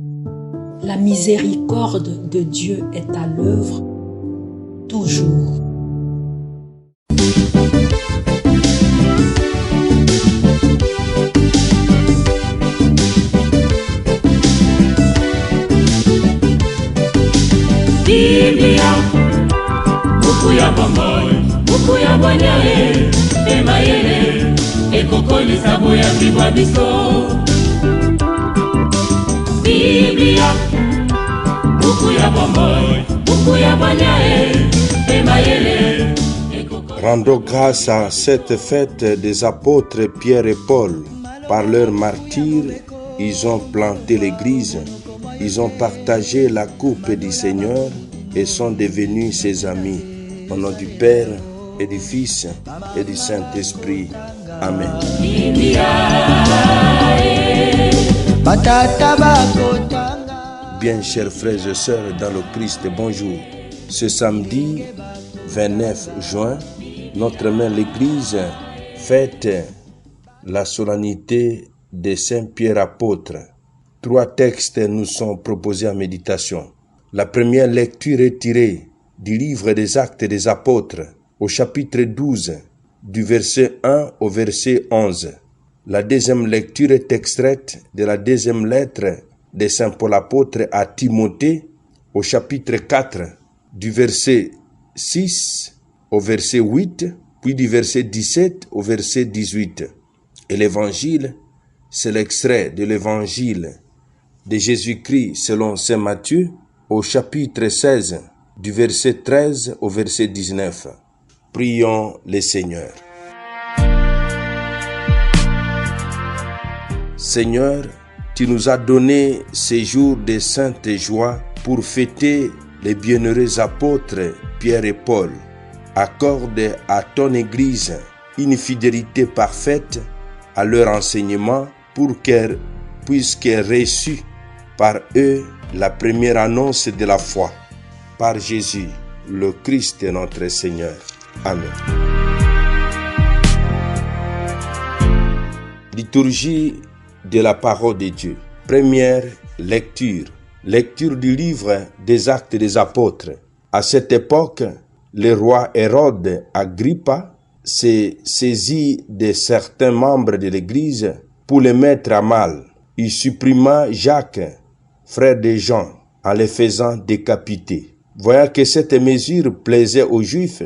La miséricorde de Dieu est à l'œuvre toujours. Biblia, buku ya bomoi, buku ya bonyae, emayele, ekokolisa boya bibwa biso. Biblia, buku ya bomoi, buku ya bonyae, emayele. Rendons grâce à cette fête des apôtres Pierre et Paul. Par leur martyre, ils ont planté l'Église. Ils ont partagé la coupe du Seigneur et sont devenus ses amis. Au nom du Père et du Fils et du Saint-Esprit. Amen. Bien, chers frères et sœurs dans le Christ, bonjour. Ce samedi 29 juin, notre mère l'Église fête la solennité de Saint Pierre apôtre. 3 textes nous sont proposés en méditation. La première lecture est tirée du livre des Actes des Apôtres, au chapitre 12, du verset 1 au verset 11. La deuxième lecture est extraite de la deuxième lettre de Saint Paul apôtre à Timothée, au chapitre 4, du verset 6 au verset 8, puis du verset 17 au verset 18. Et l'évangile, c'est l'extrait de l'évangile de Jésus-Christ selon saint Matthieu au chapitre 16 du verset 13 au verset 19. Prions le Seigneur. Seigneur, tu nous as donné ces jours de sainte joie pour fêter les bienheureux apôtres Pierre et Paul. Accorde à ton Église une fidélité parfaite à leur enseignement pour qu'elle puisse reçue par eux la première annonce de la foi. Par Jésus, le Christ notre Seigneur. Amen. Liturgie de la parole de Dieu. Première lecture. Lecture du livre des Actes des Apôtres. À cette époque, le roi Hérode Agrippa s'est saisi de certains membres de l'Église pour les mettre à mal. Il supprima Jacques, frère de Jean, en les faisant décapiter. Voyant que cette mesure plaisait aux Juifs,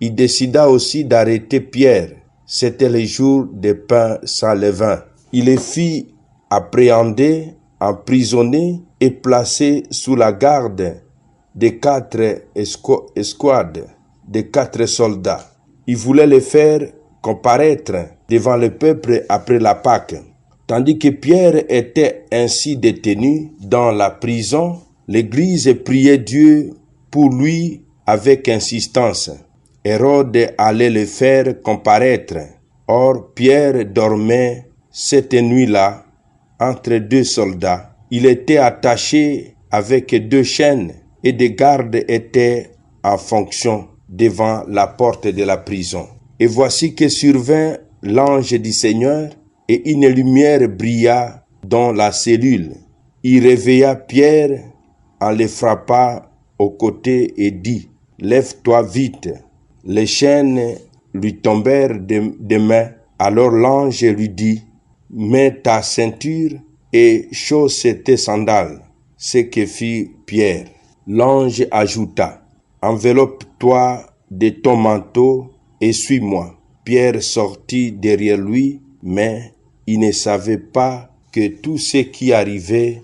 il décida aussi d'arrêter Pierre. C'était le jour des pains sans levain. Il les fit appréhender, emprisonner et placer sous la garde de 4 escouades, de 4 soldats. Il voulait les faire comparaître devant le peuple après la Pâque. Tandis que Pierre était ainsi détenu dans la prison, l'Église priait Dieu pour lui avec insistance. Hérode allait le faire comparaître. Or, Pierre dormait cette nuit-là entre 2 soldats. Il était attaché avec 2 chaînes et des gardes étaient en fonction devant la porte de la prison. Et voici que survint l'ange du Seigneur et une lumière brilla dans la cellule. Il réveilla Pierre en le frappant au côté et dit « Lève-toi vite !» Les chaînes lui tombèrent des mains. Alors l'ange lui dit « Mets ta ceinture et chausse tes sandales. » Ce que fit Pierre. L'ange ajouta « Enveloppe-toi de ton manteau et suis-moi. » Pierre sortit derrière lui, mais il ne savait pas que tout ce qui arrivait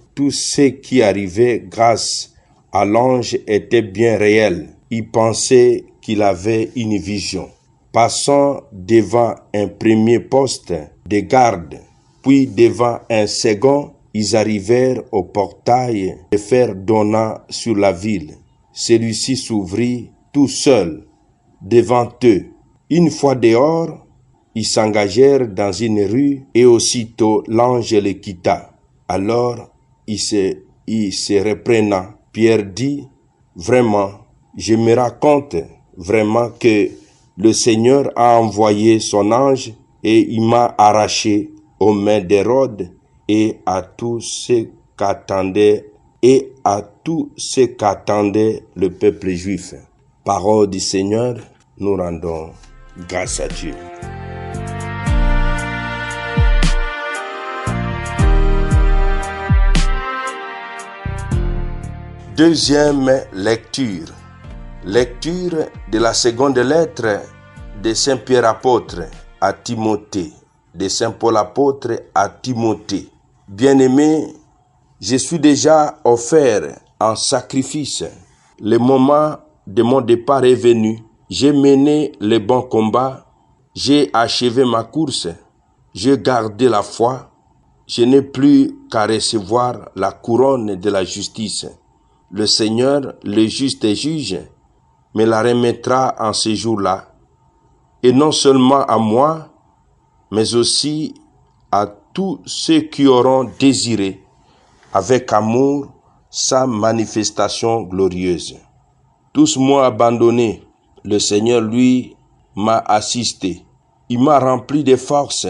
grâce à l'ange était bien réel. Il pensait qu'il avait une vision. Passant devant un premier poste de garde, puis devant un second, ils arrivèrent au portail de fer donnant sur la ville. Celui-ci s'ouvrit tout seul devant eux. Une fois dehors, ils s'engagèrent dans une rue et aussitôt l'ange les quitta. Alors, il se reprenant, Pierre dit, « Vraiment, je me raconte vraiment que le Seigneur a envoyé son ange et il m'a arraché aux mains d'Hérode et à tous ceux qu'attendait et à tout ce qu'attendait le peuple juif. Parole du Seigneur, nous rendons grâce à Dieu. Deuxième lecture. Lecture de la seconde lettre de Saint Pierre apôtre à Timothée, de Saint Paul apôtre à Timothée. Bien-aimé, je suis déjà offert en sacrifice. Le moment de mon départ est venu. J'ai mené le bon combat. J'ai achevé ma course. J'ai gardé la foi. Je n'ai plus qu'à recevoir la couronne de la justice. Le Seigneur, le juste juge, me la remettra en ce jour-là. Et non seulement à moi, mais aussi à tous ceux qui auront désiré avec amour sa manifestation glorieuse. Tous m'ont abandonné. Le Seigneur, lui, m'a assisté. Il m'a rempli de force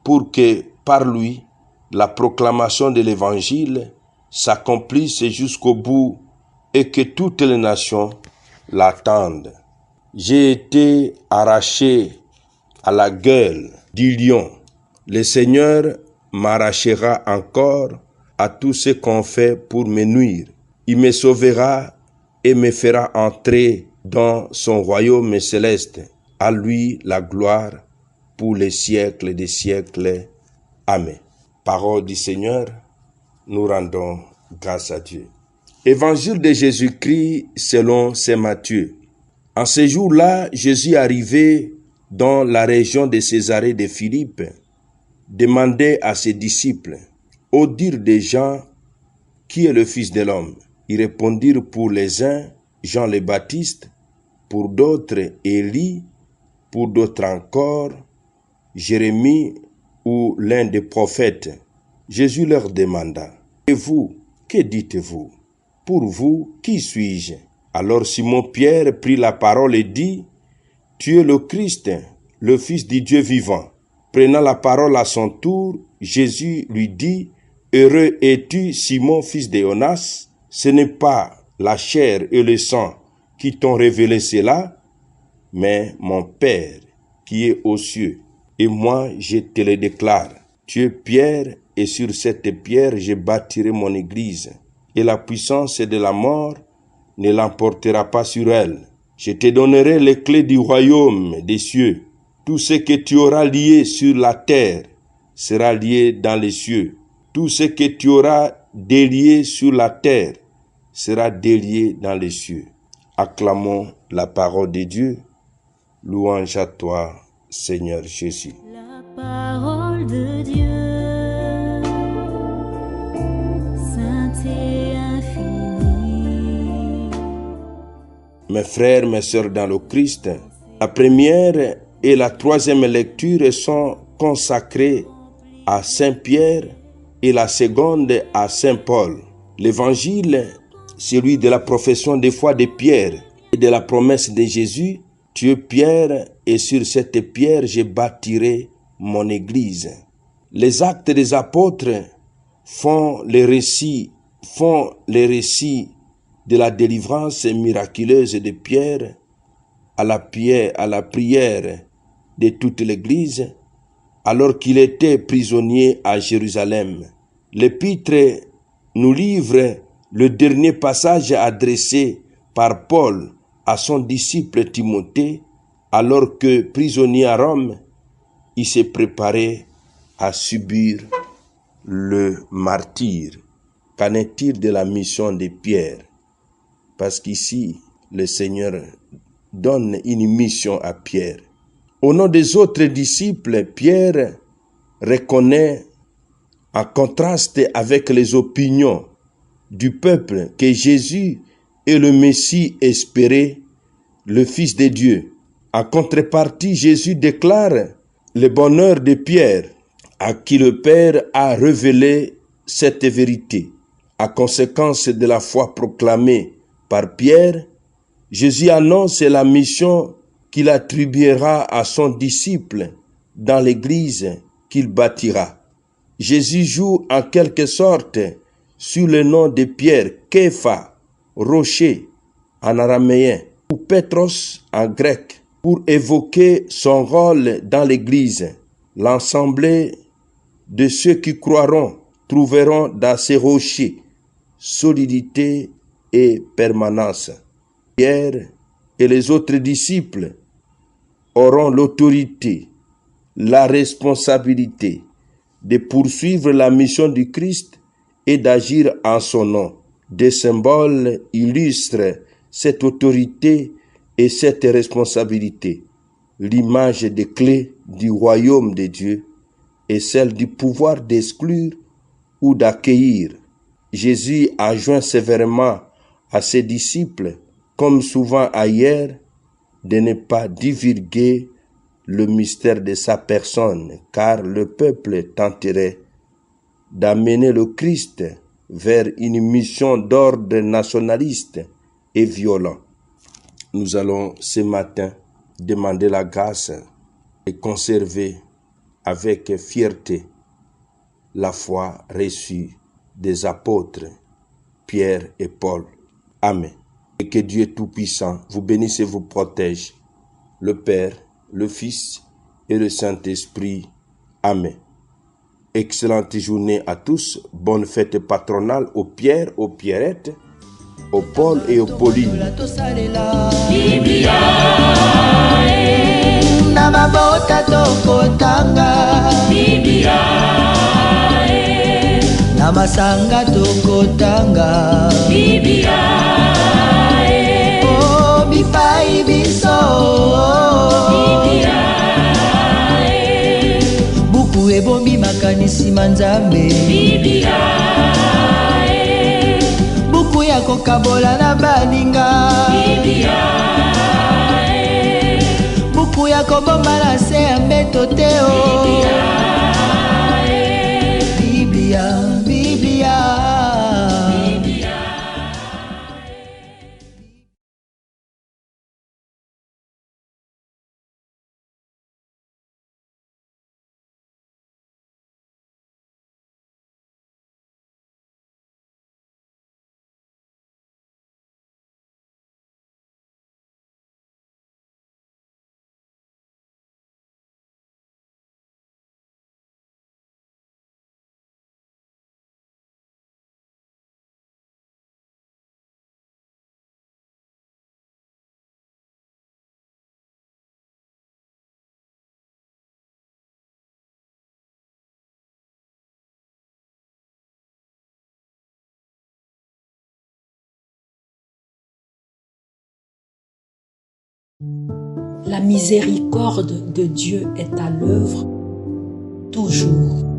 pour que, par lui, la proclamation de l'Évangile s'accomplisse jusqu'au bout et que toutes les nations l'attendent. J'ai été arraché à la gueule du lion. Le Seigneur m'arrachera encore à tout ce qu'on fait pour me nuire. Il me sauvera et me fera entrer dans son royaume céleste. À lui la gloire pour les siècles des siècles. Amen. Parole du Seigneur, nous rendons grâce à Dieu. Évangile de Jésus-Christ selon saint Matthieu. En ce jour-là, Jésus arrivé dans la région de Césarée de Philippe, demandait à ses disciples, au dire des gens, qui est le Fils de l'homme? Ils répondirent pour les uns, Jean le Baptiste, pour d'autres, Élie, pour d'autres encore, Jérémie ou l'un des prophètes. Jésus leur demanda, et vous, que dites-vous? Pour vous, qui suis-je? Alors Simon-Pierre prit la parole et dit, tu es le Christ, le Fils du Dieu vivant. Prenant la parole à son tour, Jésus lui dit, heureux es-tu, Simon, fils de Jonas, ce n'est pas la chair et le sang qui t'ont révélé cela, mais mon Père qui est aux cieux. Et moi, je te le déclare, tu es Pierre, et sur cette pierre, je bâtirai mon église, et la puissance de la mort ne l'emportera pas sur elle. Je te donnerai les clés du royaume des cieux. Tout ce que tu auras lié sur la terre sera lié dans les cieux. Tout ce que tu auras délié sur la terre sera délié dans les cieux. Acclamons la parole de Dieu. Louange à toi, Seigneur Jésus. La parole de Dieu, sainte et infinie. Mes frères, mes sœurs dans le Christ, la première et la troisième lecture sont consacrées à Saint Pierre et la seconde à Saint Paul. L'évangile, celui de la profession de foi de Pierre et de la promesse de Jésus, tu es Pierre et sur cette pierre je bâtirai mon église. Les actes des apôtres font les récits de la délivrance miraculeuse de Pierre à la prière de toute l'Église, alors qu'il était prisonnier à Jérusalem. L'Épître nous livre le dernier passage adressé par Paul à son disciple Timothée, alors que prisonnier à Rome, il s'est préparé à subir le martyre. Qu'en est-il de la mission de Pierre? Parce qu'ici, le Seigneur donne une mission à Pierre. Au nom des autres disciples, Pierre reconnaît, en contraste avec les opinions du peuple, que Jésus est le Messie espéré, le Fils de Dieu. En contrepartie, Jésus déclare le bonheur de Pierre, à qui le Père a révélé cette vérité. À conséquence de la foi proclamée par Pierre, Jésus annonce la mission qu'il attribuera à son disciple dans l'église qu'il bâtira. Jésus joue en quelque sorte sur le nom de Pierre, Képha, rocher en araméen, ou Pétros en grec, pour évoquer son rôle dans l'Église. L'assemblée de ceux qui croiront trouveront dans ces rochers solidité et permanence. Pierre et les autres disciples auront l'autorité, la responsabilité de poursuivre la mission du Christ et d'agir en son nom. Des symboles illustrent cette autorité et cette responsabilité. L'image des clés du royaume de Dieu et celle du pouvoir d'exclure ou d'accueillir. Jésus a joint sévèrement à ses disciples, comme souvent ailleurs, de ne pas divulguer le mystère de sa personne, car le peuple tenterait d'amener le Christ vers une mission d'ordre nationaliste et violent. Nous allons ce matin demander la grâce et conserver avec fierté la foi reçue des apôtres Pierre et Paul. Amen. Et que Dieu Tout-Puissant vous bénisse et vous protège, le Père, le Fils et le Saint-Esprit. Amen. Excellente journée à tous. Bonne fête patronale aux Pierre, aux Pierrettes, aux Paul et aux Pauline. Namasanga tokotanga Biblia oh bipai biso Biblia buku ebombi makanisi manzambe Biblia buku ya kokabola na baninga Biblia buku ya kobomba na se ya mbeto te Biblia La miséricorde de Dieu est à l'œuvre toujours.